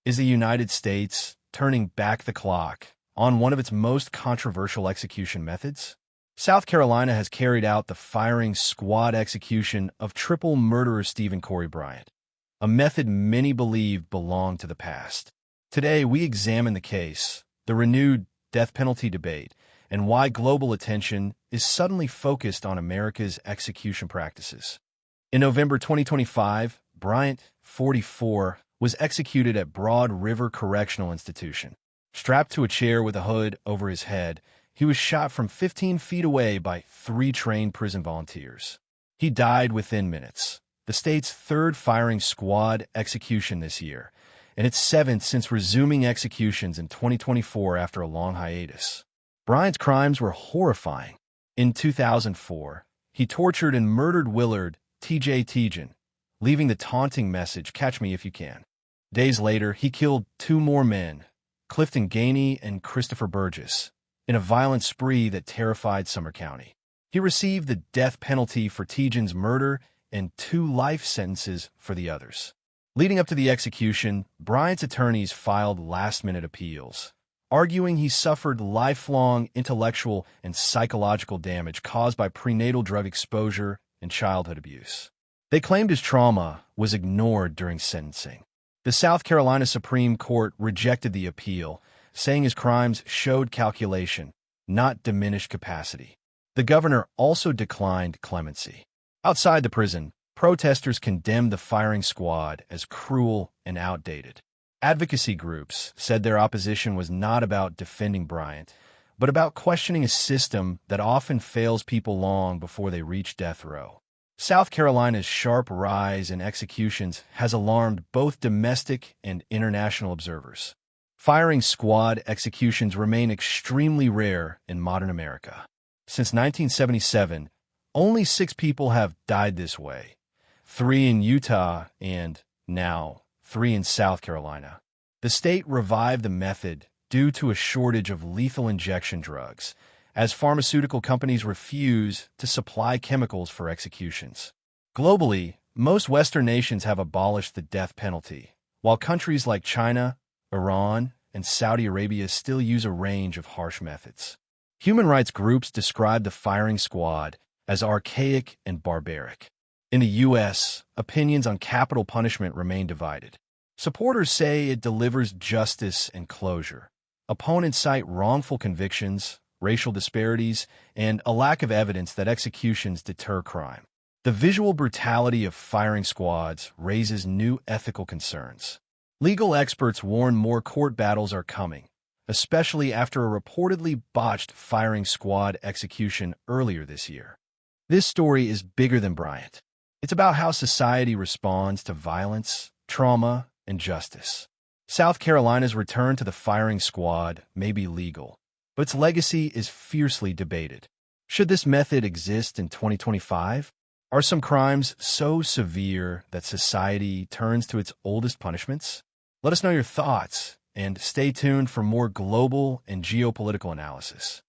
Is the United States turning back the clock on one of its most controversial execution methods? South Carolina has carried out the firing squad execution of triple murderer Stephen Corey Bryant, a method many believe belonged to the past. Today, we examine the case, the renewed death penalty debate, and why global attention is suddenly focused on America's execution practices. In November 2025, Bryant, 44, was executed at Broad River Correctional Institution. Strapped to a chair with a hood over his head, he was shot from 15 feet away by 3 trained prison volunteers. He died within minutes, the state's third firing squad execution this year, and its 7th since resuming executions in 2024 after a long hiatus. Bryant's crimes were horrifying. In 2004, he tortured and murdered Willard T.J. Tejan, leaving the taunting message, "Catch me if you can." Days later, he killed 2 more men, Clifton Gainey and Christopher Burgess, in a violent spree that terrified Sumner County. He received the death penalty for Tejan's murder and 2 life sentences for the others. Leading up to the execution, Bryant's attorneys filed last-minute appeals, arguing he suffered lifelong intellectual and psychological damage caused by prenatal drug exposure and childhood abuse. They claimed his trauma was ignored during sentencing. The South Carolina Supreme Court rejected the appeal, saying his crimes showed calculation, not diminished capacity. The governor also declined clemency. Outside the prison, protesters condemned the firing squad as cruel and outdated. Advocacy groups said their opposition was not about defending Bryant, but about questioning a system that often fails people long before they reach death row. South Carolina's sharp rise in executions has alarmed both domestic and international observers. Firing squad executions remain extremely rare in modern America. Since 1977, only 6 people have died this way, 3 in Utah and, now, 3 in South Carolina. The state revived the method due to a shortage of lethal injection drugs, as pharmaceutical companies refuse to supply chemicals for executions. Globally, most Western nations have abolished the death penalty, while countries like China, Iran, and Saudi Arabia still use a range of harsh methods. Human rights groups describe the firing squad as archaic and barbaric. In the U.S., opinions on capital punishment remain divided. Supporters say it delivers justice and closure. Opponents cite wrongful convictions, racial disparities, and a lack of evidence that executions deter crime. The visual brutality of firing squads raises new ethical concerns. Legal experts warn more court battles are coming, especially after a reportedly botched firing squad execution earlier this year. This story is bigger than Bryant. It's about how society responds to violence, trauma, and justice. South Carolina's return to the firing squad may be legal, but its legacy is fiercely debated. Should this method exist in 2025? Are some crimes so severe that society turns to its oldest punishments? Let us know your thoughts, and stay tuned for more global and geopolitical analysis.